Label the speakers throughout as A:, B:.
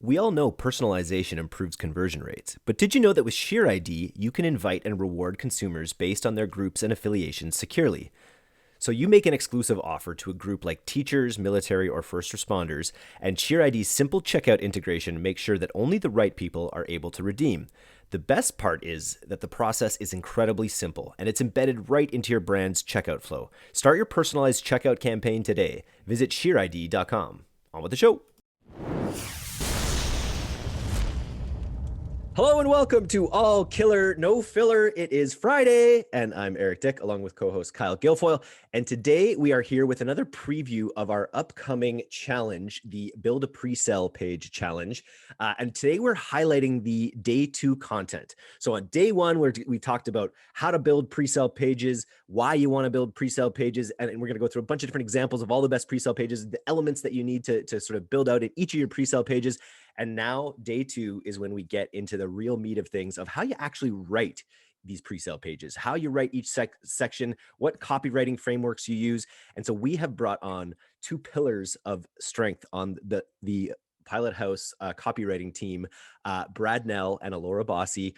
A: We all know personalization improves conversion rates, but did you know that with Sheer ID, you can invite and reward consumers based on their groups and affiliations securely? So you make an exclusive offer to a group like teachers, military, or first responders, and Sheer ID's simple checkout integration makes sure that only the right people are able to redeem. The best part is that the process is incredibly simple, and it's embedded right into your brand's checkout flow. Start your personalized checkout campaign today. Visit sheerid.com. On with the show. Hello and welcome to All Killer No Filler. It is Friday, and I'm Eric Dick, along with co-host Kyle Guilfoyle. And today we are here with another preview of our upcoming challenge, the Build a Pre-Sell Page Challenge. And today we're highlighting the day 2 content. So on day 1, we talked about how to build pre-sell pages, why you want to build pre-sell pages, and we're going to go through a bunch of different examples of all the best pre-sell pages, the elements that you need to sort of build out in each of your pre-sell pages. And now day 2 is when we get into the real meat of things of how you actually write these pre-sale pages, how you write each section, what copywriting frameworks you use. And so we have brought on 2 pillars of strength on the Pilothouse copywriting team, Brad Knell and Alora Bossy,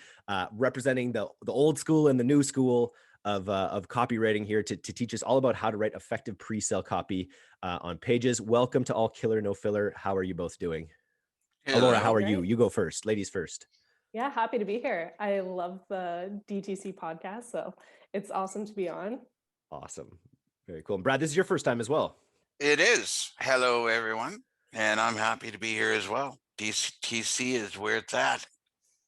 A: representing the old school and the new school of copywriting here to teach us all about how to write effective pre-sale copy on pages. Welcome to All Killer No Filler. How are you both doing? Alora, how are you? You go first. Ladies first.
B: Yeah, happy to be here. I love the DTC podcast, so it's awesome to be on.
A: Awesome. Very cool. And Brad, this is your first time as well.
C: It is. Hello, everyone. And I'm happy to be here as well. DTC is where it's at.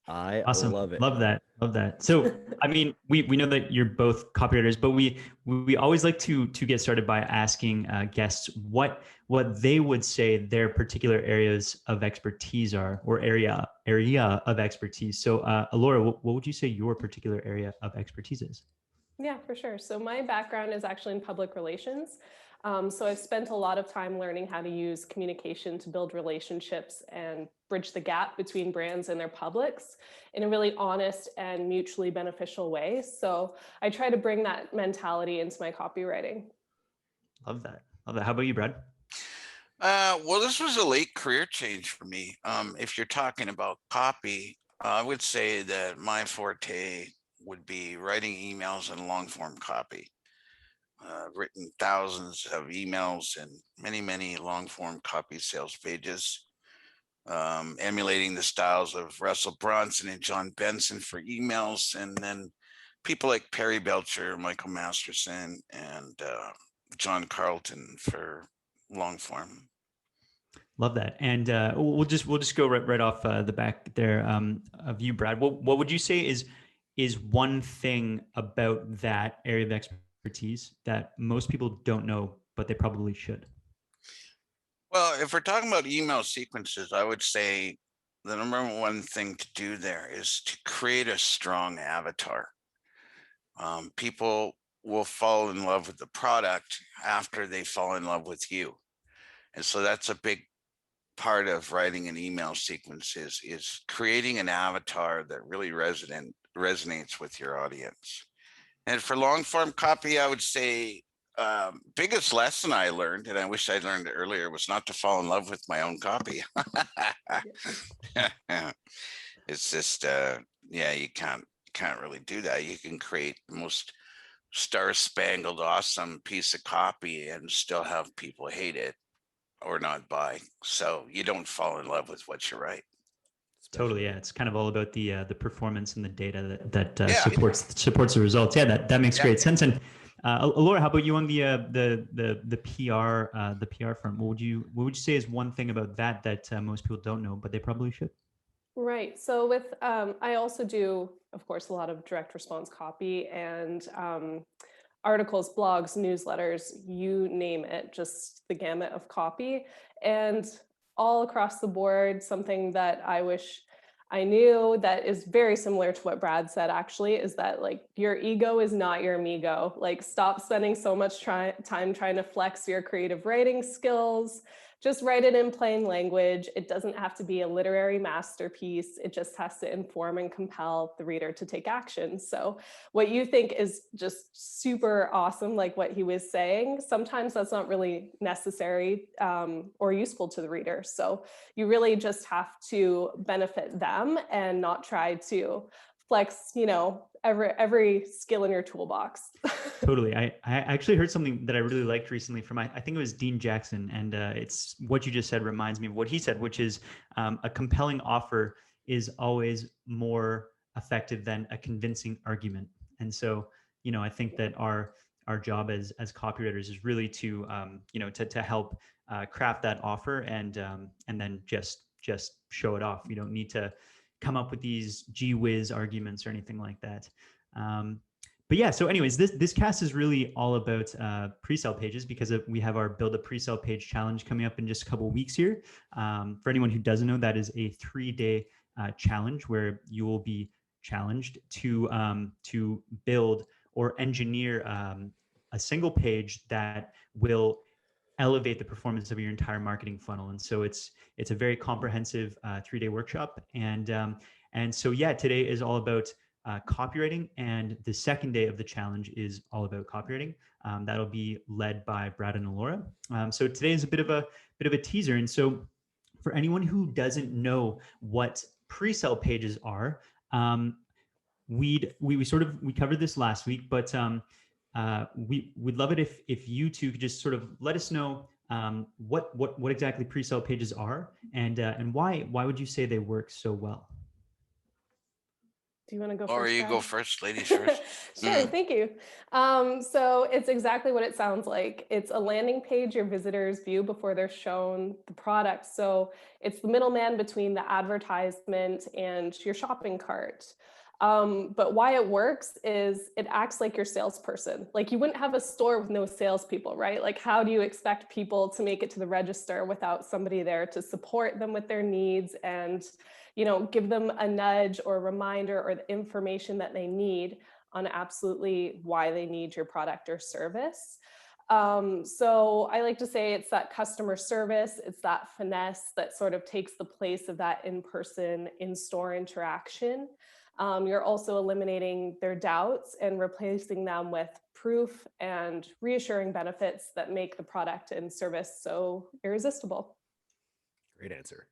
A: Awesome. Love it.
D: Love that. So, I mean, we know that you're both copywriters, but we always like to get started by asking guests what they would say their particular areas of expertise are, or area of expertise. So, Alora, what would you say your particular area of expertise is?
B: Yeah, for sure. So my background is actually in public relations. So I've spent a lot of time learning how to use communication to build relationships and bridge the gap between brands and their publics in a really honest and mutually beneficial way. So I try to bring that mentality into my copywriting.
D: Love that. How about you, Brad?
C: Well, this was a late career change for me. If you're talking about copy, I would say that my forte would be writing emails and long form copy. Written thousands of emails and many long form copy sales pages, emulating the styles of Russell Brunson and John Benson for emails, and then people like Perry Belcher, Michael Masterson, and John Carlton for long form.
D: Love that. And we'll just go right off the back there of you, Brad. What would you say is one thing about that area of expertise that most people don't know, but they probably should?
C: Well, if we're talking about email sequences, I would say the number one thing to do there is to create a strong avatar. People will fall in love with the product after they fall in love with you. And so that's a big part of writing an email sequence is creating an avatar that really resonates with your audience. And for long form copy, I would say biggest lesson I learned, and I wish I'd learned it earlier, was not to fall in love with my own copy. It's just, you can't really do that. You can create the most star-spangled, awesome piece of copy and still have people hate it or not buy. So you don't fall in love with what you write.
D: Totally, yeah. It's kind of all about the performance and the data that supports the results. Yeah, that makes great sense. And Alora, how about you on the PR front? What would you say is one thing about that most people don't know, but they probably should?
B: Right. So with I also do, of course, a lot of direct response copy and articles, blogs, newsletters, you name it, just the gamut of copy. And all across the board, something that I wish I knew that is very similar to what Brad said, actually, is that like your ego is not your amigo. Like stop spending so much time trying to flex your creative writing skills. just write it in plain language. It doesn't have to be a literary masterpiece. It just has to inform and compel the reader to take action. So what you think is just super awesome, like what he was saying, sometimes that's not really necessary or useful to the reader. So you really just have to benefit them and not try to flex, every skill in your toolbox.
D: Totally. I actually heard something that I really liked recently from, I think it was Dean Jackson. And it's what you just said reminds me of what he said, which is a compelling offer is always more effective than a convincing argument. And so, I think that our job as copywriters is really to, to help craft that offer and then just show it off. You don't need to come up with these gee whiz arguments or anything like that. But yeah, so anyways, this cast is really all about pre-sale pages because we have our Build a Pre-sale Page challenge coming up in just a couple of weeks here. For anyone who doesn't know, that is a 3-day challenge where you will be challenged to build or engineer a single page that will elevate the performance of your entire marketing funnel. And so it's a very comprehensive 3-day workshop. And so yeah, today is all about copywriting, and the second day of the challenge is all about copywriting. That'll be led by Brad and Alora. So today is a bit of a teaser. And so for anyone who doesn't know what pre-sale pages are, we covered this last week, but we'd love it if you two could just sort of let us know what exactly pre-sale pages are and why would you say they work so well?
B: Do you want to go
C: Or
B: first?
C: you
B: Brad?
C: go first, ladies first.
B: Sure, thank you. So it's exactly what it sounds like. It's a landing page your visitors view before they're shown the product. So it's the middleman between the advertisement and your shopping cart. But why it works is it acts like your salesperson. Like you wouldn't have a store with no salespeople, right? Like how do you expect people to make it to the register without somebody there to support them with their needs and give them a nudge or a reminder or the information that they need on absolutely why they need your product or service. So I like to say it's that customer service, it's that finesse that sort of takes the place of that in-person, in-store interaction. You're also eliminating their doubts and replacing them with proof and reassuring benefits that make the product and service so irresistible.
A: Great answer.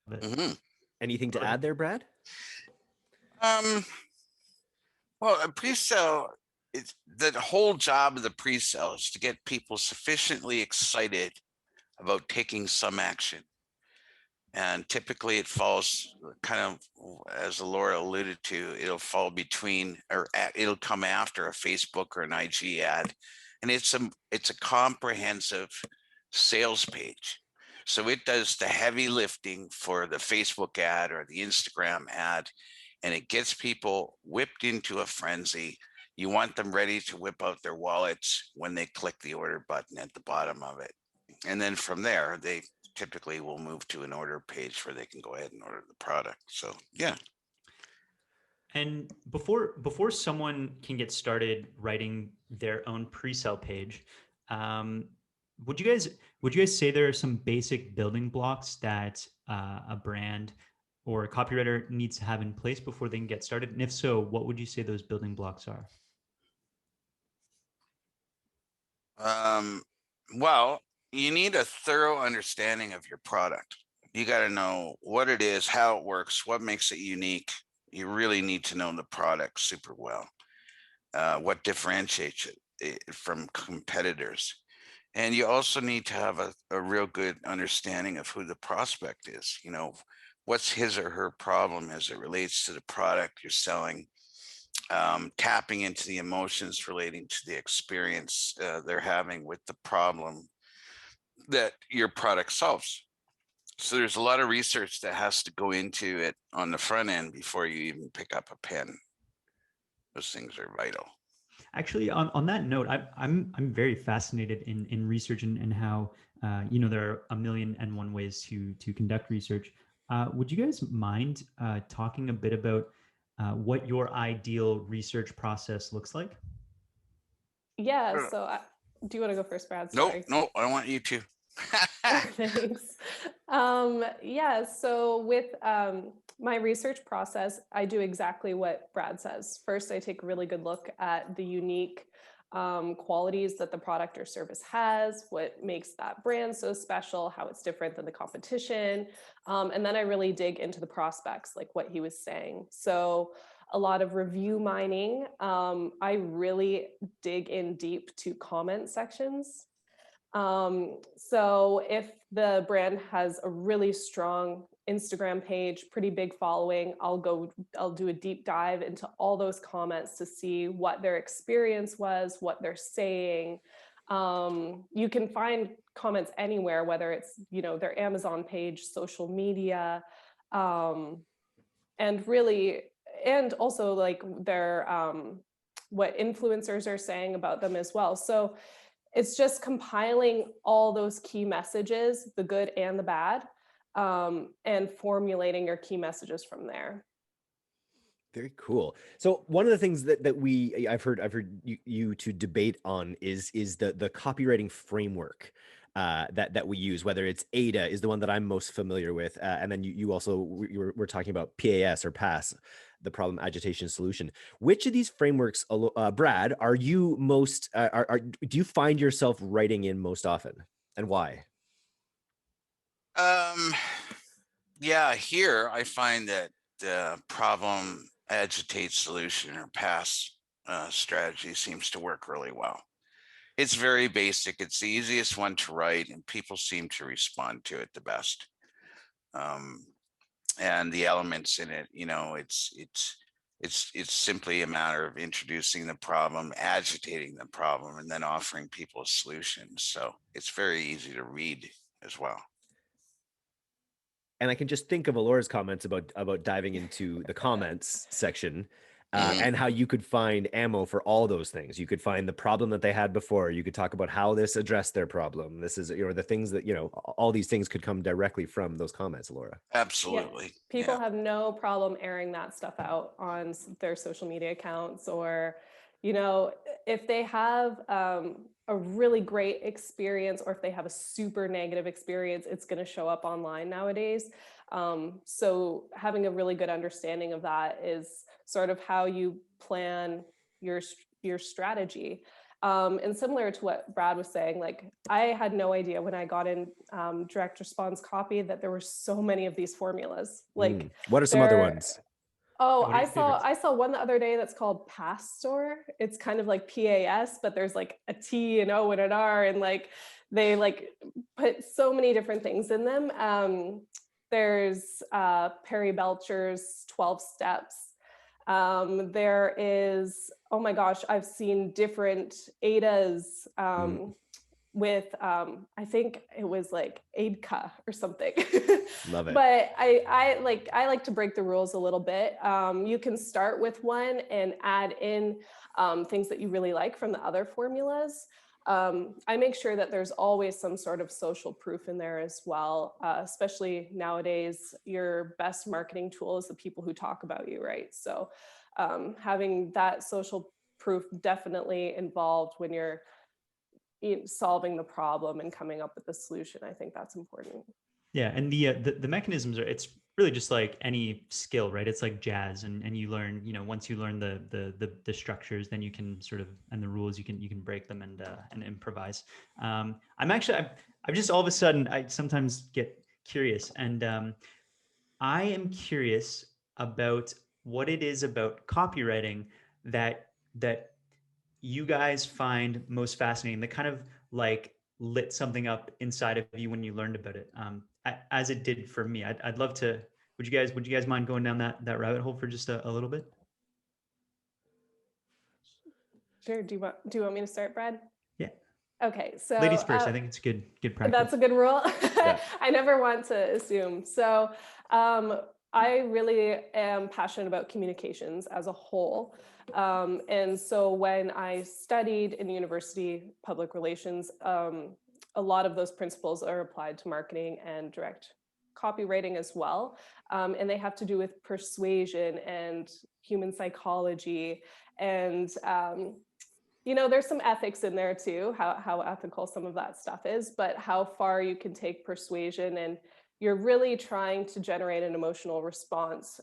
C: Mm-hmm.
A: Anything to add there, Brad?
C: Well, a pre-sale, it's the whole job of the pre-sale is to get people sufficiently excited about taking some action. And typically it falls kind of, as Alora alluded to, it'll fall between it'll come after a Facebook or an IG ad. And it's a comprehensive sales page. So it does the heavy lifting for the Facebook ad or the Instagram ad, and it gets people whipped into a frenzy. You want them ready to whip out their wallets when they click the order button at the bottom of it. And then from there, they typically will move to an order page where they can go ahead and order the product. So yeah.
D: And before someone can get started writing their own pre-sale page, would you guys say there are some basic building blocks that a brand or a copywriter needs to have in place before they can get started? And if so, what would you say those building blocks are?
C: Well, you need a thorough understanding of your product. You got to know what it is, how it works, what makes it unique. You really need to know the product super well. What differentiates it from competitors. And you also need to have a real good understanding of who the prospect is. What's his or her problem as it relates to the product you're selling, tapping into the emotions relating to the experience they're having with the problem that your product solves. So there's a lot of research that has to go into it on the front end before you even pick up a pen. Those things are vital.
D: Actually, on that note, I'm very fascinated in research and how there are 1,000,001 ways to conduct research. Would you guys mind talking a bit about what your ideal research process looks like?
B: Yeah. So do you want to go first, Brad? Sorry.
C: Nope. I want you to.
B: Thanks. Yeah, so with my research process, I do exactly what Brad says. First, I take a really good look at the unique qualities that the product or service has, what makes that brand so special, how it's different than the competition. And then I really dig into the prospects, like what he was saying. So a lot of review mining. I really dig in deep to comment sections. So if the brand has a really strong Instagram page, pretty big following, I'll do a deep dive into all those comments to see what their experience was, what they're saying. You can find comments anywhere, whether it's, their Amazon page, social media, and also like their, what influencers are saying about them as well. So it's just compiling all those key messages, the good and the bad, and formulating your key messages from there.
A: Very cool. So one of the things that I've heard you to debate on is the copywriting framework that we use, whether it's AIDA is the one that I'm most familiar with, and then you also we're talking about PAS or PASS, the problem, agitation, solution. Which of these frameworks, Brad, are you most do you find yourself writing in most often, and why?
C: Yeah, here I find that the problem, agitate, solution, or pass strategy seems to work really well. It's very basic. It's the easiest one to write, and people seem to respond to it the best. And the elements in it, it's simply a matter of introducing the problem, agitating the problem, and then offering people a solution. So it's very easy to read as well.
A: And I can just think of Alora's comments about diving into the comments section, and how you could find ammo for all those things. You could find the problem that they had before. You could talk about how this addressed their problem. This is, the things that, all these things could come directly from those comments, Alora.
C: Absolutely.
B: Yeah. People have no problem airing that stuff out on their social media accounts, or, if they have a really great experience, or if they have a super negative experience, it's going to show up online nowadays. So having a really good understanding of that is sort of how you plan your strategy. And similar to what Brad was saying, like I had no idea when I got in direct response copy that there were so many of these formulas. Like,
A: what are some other ones?
B: Oh,
D: What are your favorites?
B: I saw one the other day that's called Pastor. It's kind of like PAS, but there's like a T, an O, and an R, and like they like put so many different things in them. There's Perry Belcher's 12 Steps. There is, oh my gosh, I've seen different AIDAs with, I think it was like AIDCA or something.
A: Love it.
B: But I like to break the rules a little bit. You can start with one and add in things that you really like from the other formulas. I make sure that there's always some sort of social proof in there as well, especially nowadays. Your best marketing tool is the people who talk about you, right? So having that social proof definitely involved when you're solving the problem and coming up with the solution. I think that's important.
D: Yeah, and the mechanisms are, it's really just like any skill, right? It's like jazz, and you learn, once you learn the structures, then you can sort of, and the rules, you can break them and improvise. I'm just all of a sudden, I sometimes get curious, and I am curious about what it is about copywriting that you guys find most fascinating, that kind of like lit something up inside of you when you learned about it, as it did for me. I'd love to, would you guys mind going down that rabbit hole for just a little bit?
B: Sure. Do you want me to start, Brad?
D: Yeah.
B: Okay. So
D: ladies first. I think it's good practice.
B: That's a good rule.
A: Yeah.
B: I never want to assume. So I really am passionate about communications as a whole. And so when I studied in university public relations, a lot of those principles are applied to marketing and direct copywriting as well. And they have to do with persuasion and human psychology and there's some ethics in there too, how ethical some of that stuff is, but how far you can take persuasion and you're really trying to generate an emotional response.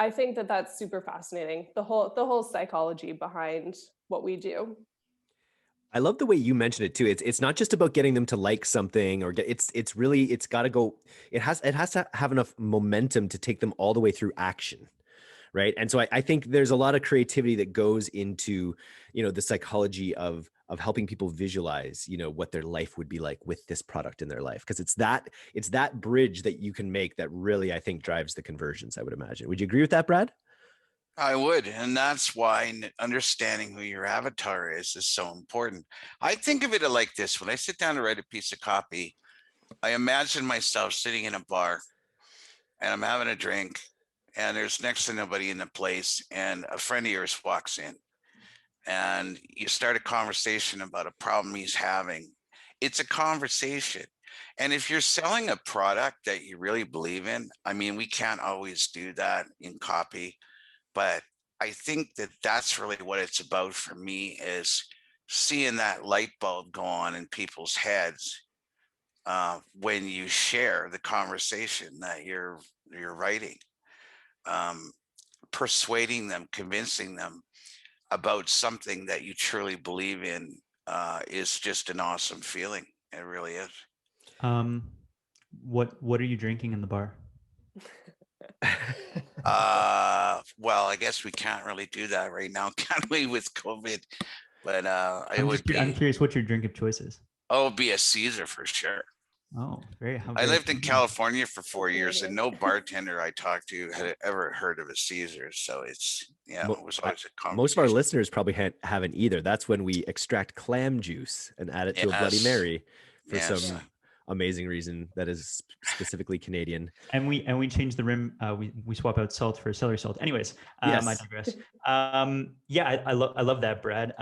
B: I think that that's super fascinating. The whole psychology behind what we do.
A: I love the way you mentioned it too. It's not just about getting them to like something or it's really, it's got to go, it has to have enough momentum to take them all the way through action. Right. And so I think there's a lot of creativity that goes into, the psychology of helping people visualize, what their life would be like with this product in their life. Cause it's that bridge that you can make that really, I think, drives the conversions, I would imagine. Would you agree with that, Brad?
C: I would, and that's why understanding who your avatar is so important. I think of it like this: when I sit down to write a piece of copy, I imagine myself sitting in a bar and I'm having a drink and there's next to nobody in the place and a friend of yours walks in and you start a conversation about a problem he's having. It's a conversation. And if you're selling a product that you really believe in, I mean, we can't always do that in copy, but I think that that's really what it's about for me, is seeing that light bulb go on in people's heads when you share the conversation that you're writing, persuading them, convincing them about something that you truly believe in is just an awesome feeling. It really is.
D: What are you drinking in the bar?
C: Well, I guess we can't really do that right now, can we, with COVID? But
D: I'm curious what your drink of choice is.
C: Oh, it'd be a Caesar for sure.
D: Oh,
C: I lived in California for 4 years, and no bartender I talked to had ever heard of a Caesar. So it's, it was always a conversation.
A: Most of our listeners probably haven't either. That's when we extract clam juice and add it to a Bloody Mary for some amazing reason that is specifically Canadian.
D: And we change the rim. We swap out salt for celery salt. Anyways, I digress. I love that, Brad.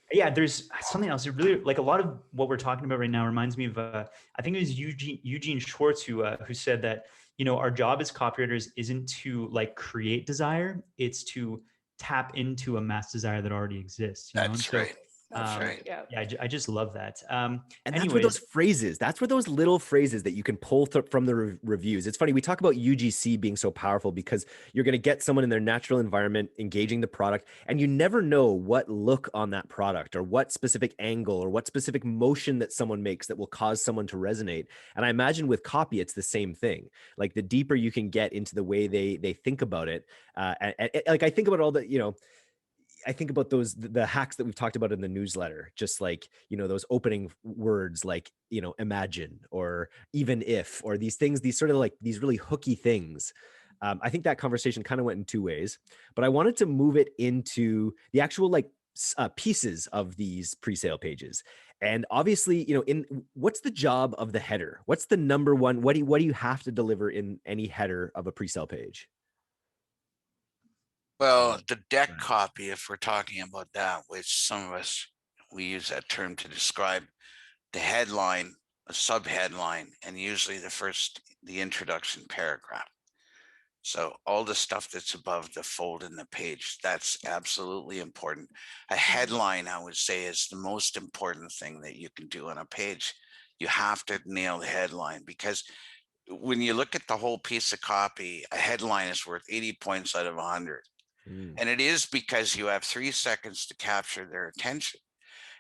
D: Yeah, there's something else. It really, like, a lot of what we're talking about right now reminds me of I think it was Eugene Schwartz who said that, our job as copywriters isn't to like create desire, it's to tap into a mass desire that already exists.
C: That's right. That's right.
B: Yeah.
D: I just love that.
A: And that's where those little phrases that you can pull from the reviews. It's funny. We talk about UGC being so powerful because you're going to get someone in their natural environment, engaging the product, and you never know what look on that product or what specific angle or what specific motion that someone makes that will cause someone to resonate. And I imagine with copy, it's the same thing. Like the deeper you can get into the way they think about it. Like I think about all the, I think about the hacks that we've talked about in the newsletter, just like, those opening words like, imagine or even if, or these things, these sort of like these really hooky things. I think that conversation kind of went in two ways, but I wanted to move it into the actual like pieces of these pre-sale pages. And obviously, what's the job of the header? What's the number one? What do you have to deliver in any header of a pre-sale page?
C: Well, the deck copy, if we're talking about that, which some of us, we use that term to describe the headline, a subheadline, and usually the introduction paragraph. So all the stuff that's above the fold in the page, that's absolutely important. A headline, I would say, is the most important thing that you can do on a page. You have to nail the headline, because when you look at the whole piece of copy, a headline is worth 80 points out of 100. And it is because you have 3 seconds to capture their attention.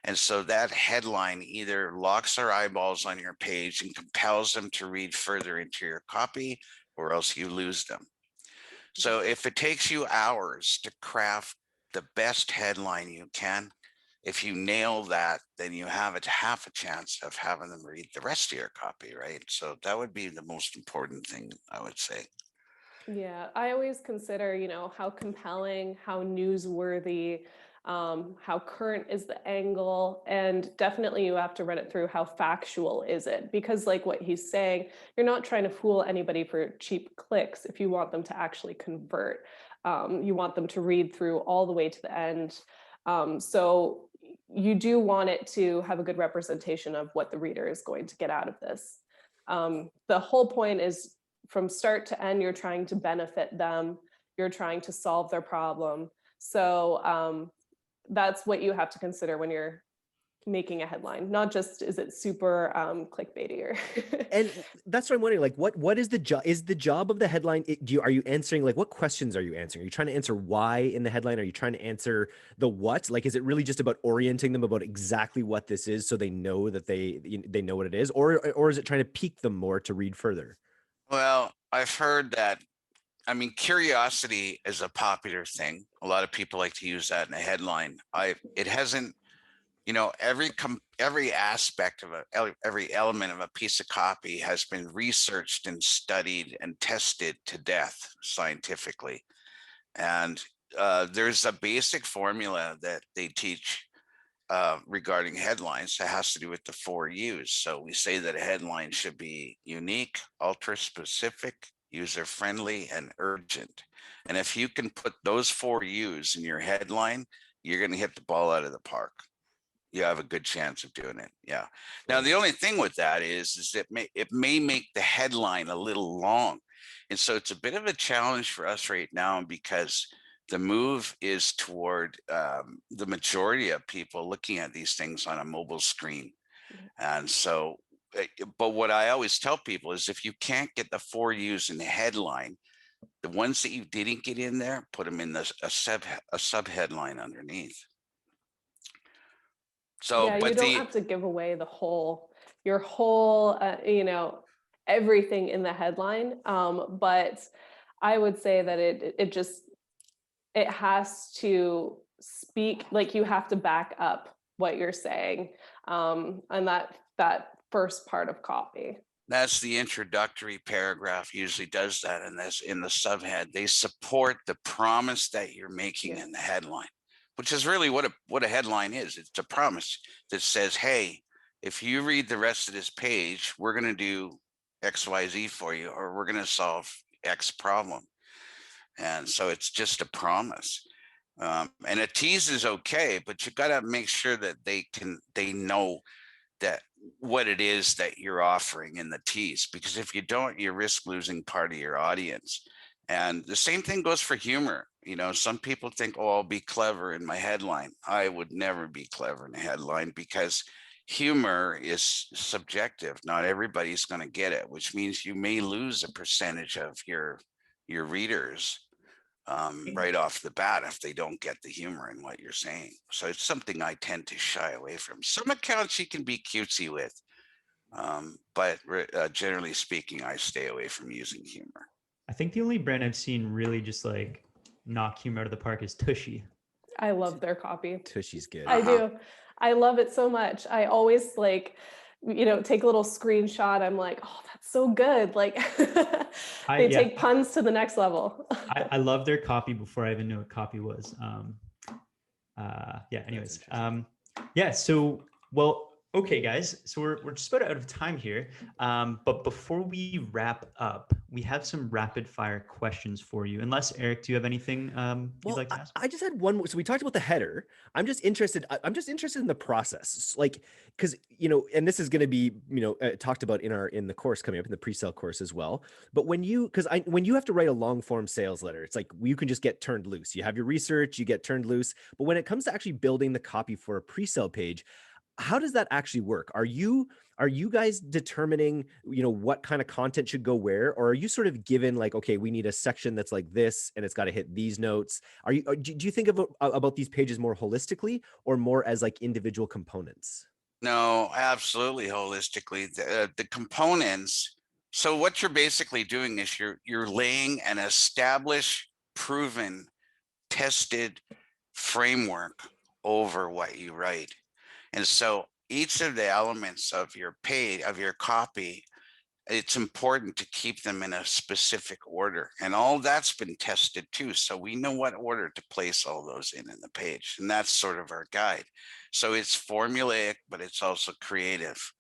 C: And so that headline either locks their eyeballs on your page and compels them to read further into your copy, or else you lose them. So if it takes you hours to craft the best headline you can, if you nail that, then you have half a chance of having them read the rest of your copy, right? So that would be the most important thing, I would say.
B: Yeah, I always consider, how compelling, how newsworthy, how current is the angle, and definitely you have to run it through how factual is it, because like what he's saying, you're not trying to fool anybody for cheap clicks if you want them to actually convert. You want them to read through all the way to the end. So you do want it to have a good representation of what the reader is going to get out of this. The whole point is, from start to end, you're trying to benefit them. You're trying to solve their problem. So that's what you have to consider when you're making a headline, not just is it super clickbaity or
A: And that's what I'm wondering, like, what is the job? Is the job of the headline, are you answering, like, what questions are you answering? Are you trying to answer why in the headline? Are you trying to answer the what? Like, is it really just about orienting them about exactly what this is so they know that they know what it is? Or is it trying to pique them more to read further?
C: Well, I've heard that. I mean, curiosity is a popular thing. A lot of people like to use that in a headline. It hasn't, every aspect of every element of a piece of copy has been researched and studied and tested to death scientifically. And there's a basic formula that they teach regarding headlines that has to do with the 4 U's. So we say that a headline should be unique, ultra specific, user friendly, and urgent. And if you can put those 4 U's in your headline, you're going to hit the ball out of the park. You have a good chance of doing it. Yeah. Now, the only thing with that is it may make the headline a little long. And so it's a bit of a challenge for us right now, because the move is toward the majority of people looking at these things on a mobile screen. And so, but what I always tell people is, if you can't get the 4 U's in the headline, the ones that you didn't get in there, put them in a sub headline underneath. So,
B: yeah,
C: but
B: you don't have to give away your whole, everything in the headline. But I would say that it has to speak, like, you have to back up what you're saying. And that first part of copy.
C: That's the introductory paragraph usually does that. And that's in the subhead. They support the promise that you're making in the headline, which is really what a headline is. It's a promise that says, hey, if you read the rest of this page, we're going to do XYZ for you, or we're going to solve X problem. And so it's just a promise. And a tease is okay, but you got to make sure that they know that what it is that you're offering in the tease, because if you don't, you risk losing part of your audience. And the same thing goes for humor. Some people think, oh, I'll be clever in my headline. I would never be clever in a headline, because humor is subjective. Not everybody's going to get it, which means you may lose a percentage of your readers right off the bat if they don't get the humor in what you're saying. So it's something I tend to shy away from. Some accounts you can be cutesy with, but generally speaking, I stay away from using humor.
D: I think the only brand I've seen really just like knock humor out of the park is Tushy.
B: I love their copy.
A: Tushy's good.
B: I do. I love it so much. I always take a little screenshot. I'm like, oh, that's so good. Like they take puns to the next level.
D: I love their copy before I even knew what copy was. Anyways. So, well, okay, guys. So we're just about out of time here. But before we wrap up, we have some rapid fire questions for you. Unless, Eric, do you have anything you'd like to ask?
A: I just had one more. So we talked about the header. I'm just interested in the process, like, because and this is going to be talked about in the course coming up, in the Presell course as well. But when you have to write a long form sales letter, it's like you can just get turned loose. You have your research, you get turned loose. But when it comes to actually building the copy for a Presell page, how does that actually work? Are you guys determining, what kind of content should go where, or are you sort of given like, okay, we need a section that's like this and it's got to hit these notes? Do you think about these pages more holistically or more as like individual components?
C: No, absolutely holistically. The components. So what you're basically doing is you're laying an established, proven, tested framework over what you write. And so each of the elements of your copy, it's important to keep them in a specific order. And all that's been tested too. So we know what order to place all those in the page. And that's sort of our guide. So it's formulaic, but it's also creative.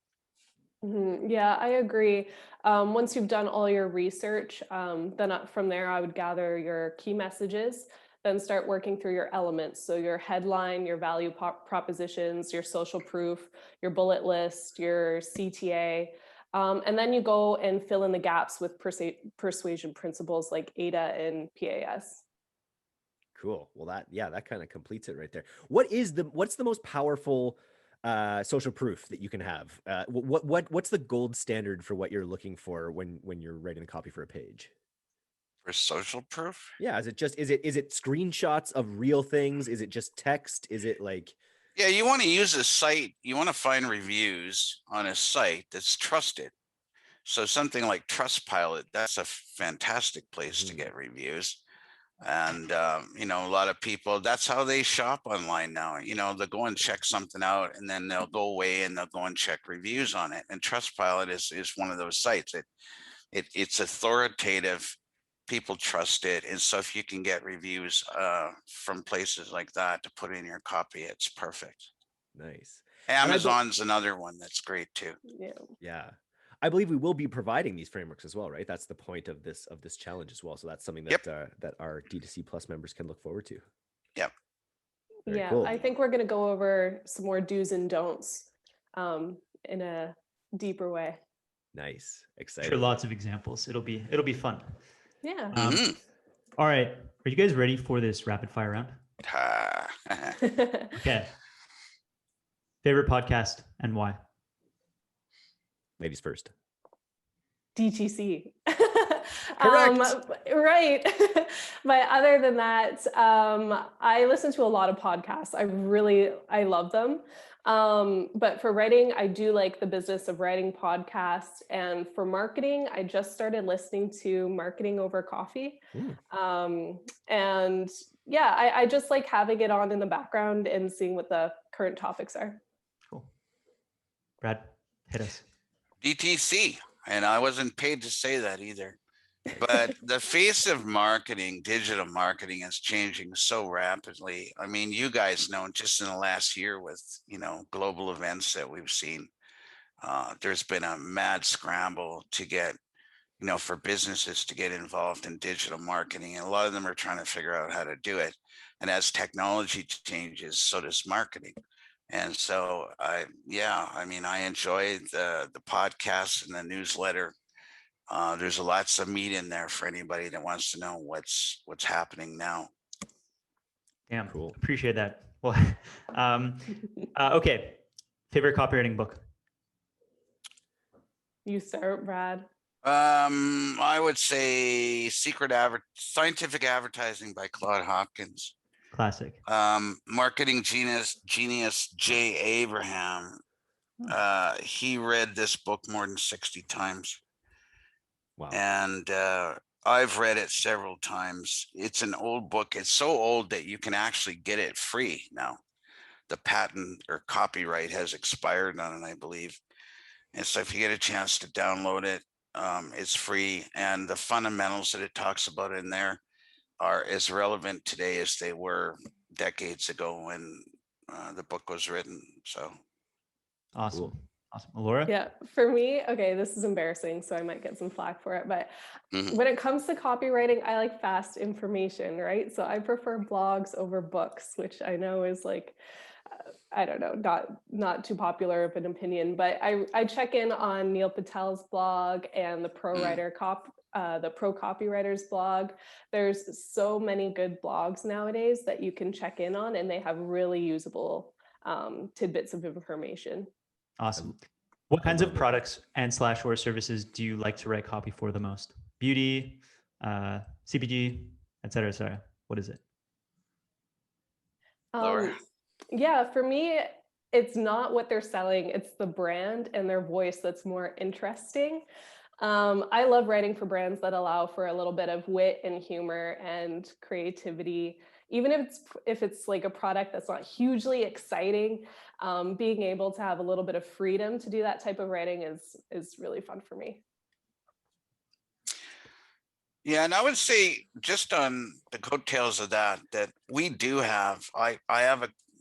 B: Mm-hmm. Yeah, I agree. Once you've done all your research, then from there, I would gather your key messages, then start working through your elements. So your headline, your value propositions, your social proof, your bullet list, your CTA. And then you go and fill in the gaps with persuasion principles like ADA and PAS.
A: Cool. Well, that kind of completes it right there. What's the most powerful social proof that you can have? What's the gold standard for what you're looking for when you're writing the copy for a page?
C: For social proof?
A: Yeah. Is it screenshots of real things? Is it just text? Is it like?
C: Yeah, you want to use a site. You want to find reviews on a site that's trusted. So something like Trustpilot, that's a fantastic place to get reviews. And, a lot of people, that's how they shop online now. They'll go and check something out and then they'll go away and they'll go and check reviews on it. And Trustpilot is one of those sites. It's authoritative. People trust it. And so if you can get reviews from places like that to put in your copy, it's perfect.
A: Nice.
C: Amazon's another one that's great too.
A: Yeah. I believe we will be providing these frameworks as well, right? That's the point of this challenge as well. So that's something that that our D2C Plus members can look forward to.
C: Yep.
A: Very
B: Yeah,
A: cool.
B: I think we're going to go over some more do's and don'ts in a deeper way.
A: Nice. Exciting.
D: Sure, lots of examples. It'll be fun.
B: Yeah.
D: All right. Are you guys ready for this rapid fire round? Okay. Favorite podcast and why?
A: Ladies first.
B: DTC.
A: Correct.
B: Right. But other than that, I listen to a lot of podcasts. I love them. But for writing, I do like the business of writing podcasts. And for marketing, I just started listening to Marketing Over Coffee. And yeah, I just like having it on in the background and seeing what the current topics are.
D: Cool. Brad, hit us.
C: DTC, and I wasn't paid to say that either. But the face of marketing, digital marketing, is changing so rapidly. I mean, you guys know just in the last year with, global events that we've seen, there's been a mad scramble to get, for businesses to get involved in digital marketing. And a lot of them are trying to figure out how to do it. And as technology changes, so does marketing. And so I enjoy the podcast and the newsletter. There's lots of meat in there for anybody that wants to know what's happening now.
D: Damn,
A: cool.
D: Appreciate that. Well, okay. Favorite copywriting book?
B: You start, Brad.
C: I would say Scientific Advertising by Claude Hopkins.
D: Classic.
C: Marketing genius Jay Abraham. He read this book more than 60 times.
A: Wow.
C: And I've read it several times. It's an old book. It's so old that you can actually get it free now. The patent or copyright has expired on it, I believe. And so if you get a chance to download it, it's free. And the fundamentals that it talks about in there are as relevant today as they were decades ago when the book was written. So
D: awesome.
A: Cool.
D: Awesome. Alora?
B: Yeah, for me, okay, this is embarrassing, so I might get some flack for it, but when it comes to copywriting, I like fast information, right? So I prefer blogs over books, which I know is like, I don't know, not too popular of an opinion, but I check in on Neil Patel's blog and the Pro Copywriters blog. There's so many good blogs nowadays that you can check in on, and they have really usable tidbits of information.
D: Awesome. What kinds of products and / or services do you like to write copy for the most? Beauty, CPG, et cetera, et cetera. What is it?
B: Yeah, for me, it's not what they're selling. It's the brand and their voice that's more interesting. I love writing for brands that allow for a little bit of wit and humor and creativity. Even if it's like a product that's not hugely exciting, being able to have a little bit of freedom to do that type of writing is really fun for me.
C: Yeah, and I would say just on the coattails of that we do have,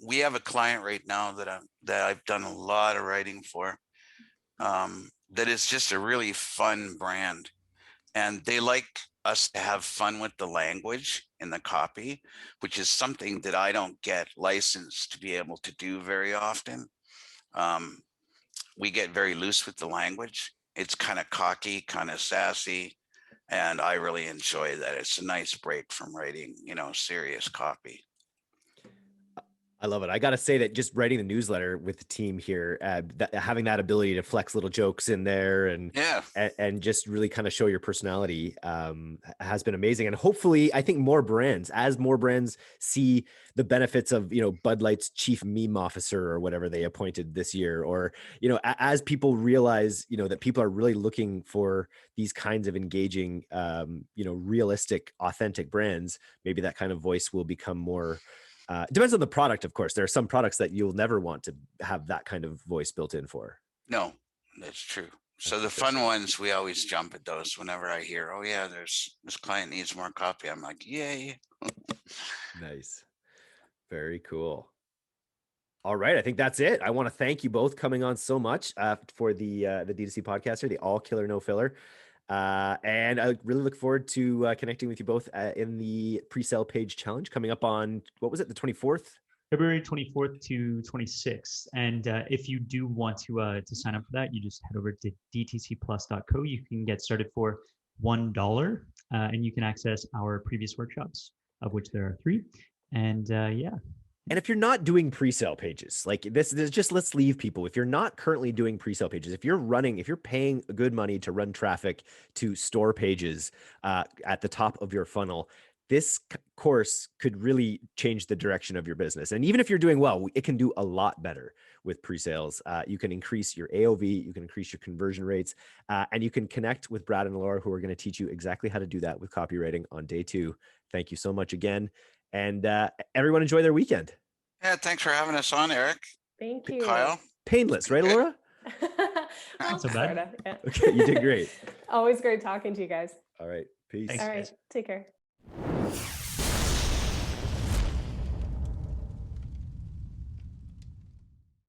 C: we have a client right now that I've done a lot of writing for, that is just a really fun brand, and they like us to have fun with the language in the copy, which is something that I don't get licensed to be able to do very often. We get very loose with the language. It's kind of cocky, kind of sassy, And I really enjoy that. It's a nice break from writing, serious copy.
A: I love it. I got to say that just writing the newsletter with the team here, having that ability to flex little jokes in there and just really kind of show your personality has been amazing. And hopefully, I think as more brands see the benefits of, Bud Light's chief meme officer or whatever they appointed this year, or, as people realize, that people are really looking for these kinds of engaging, realistic, authentic brands, maybe that kind of voice will become more. It depends on the product, of course. There are some products that you'll never want to have that kind of voice built in for.
C: No, that's true. So the fun ones, we always jump at those whenever I hear, oh yeah, this client needs more copy. I'm like, yay.
A: Nice. Very cool. All right. I think that's it. I want to thank you both coming on so much for the D2C podcast here, the all killer, no filler. And I really look forward to connecting with you both in the Presell page challenge coming up on, what was it, the 24th?
D: February 24th to 26th. And if you do want to sign up for that, you just head over to dtcplus.co. You can get started for $1 and you can access our previous workshops, of which there are 3. And
A: And if you're not doing pre-sale pages, like this just, let's leave people. If you're not currently doing pre-sale pages, if you're paying good money to run traffic to store pages at the top of your funnel, this course could really change the direction of your business. And even if you're doing well, it can do a lot better with pre-sales. You can increase your AOV, you can increase your conversion rates, and you can connect with Brad and Alora, who are going to teach you exactly how to do that with copywriting on day 2. Thank you so much again. And everyone enjoy their weekend.
C: Yeah, thanks for having us on, Eric.
B: Thank you.
C: Kyle.
A: Painless, right, Alora?
B: Well,
D: so bad.
B: sorta, yeah.
A: Okay, you did great.
B: Always great talking to you guys.
A: All right, peace.
D: Thanks,
B: All right,
D: guys.
B: take care.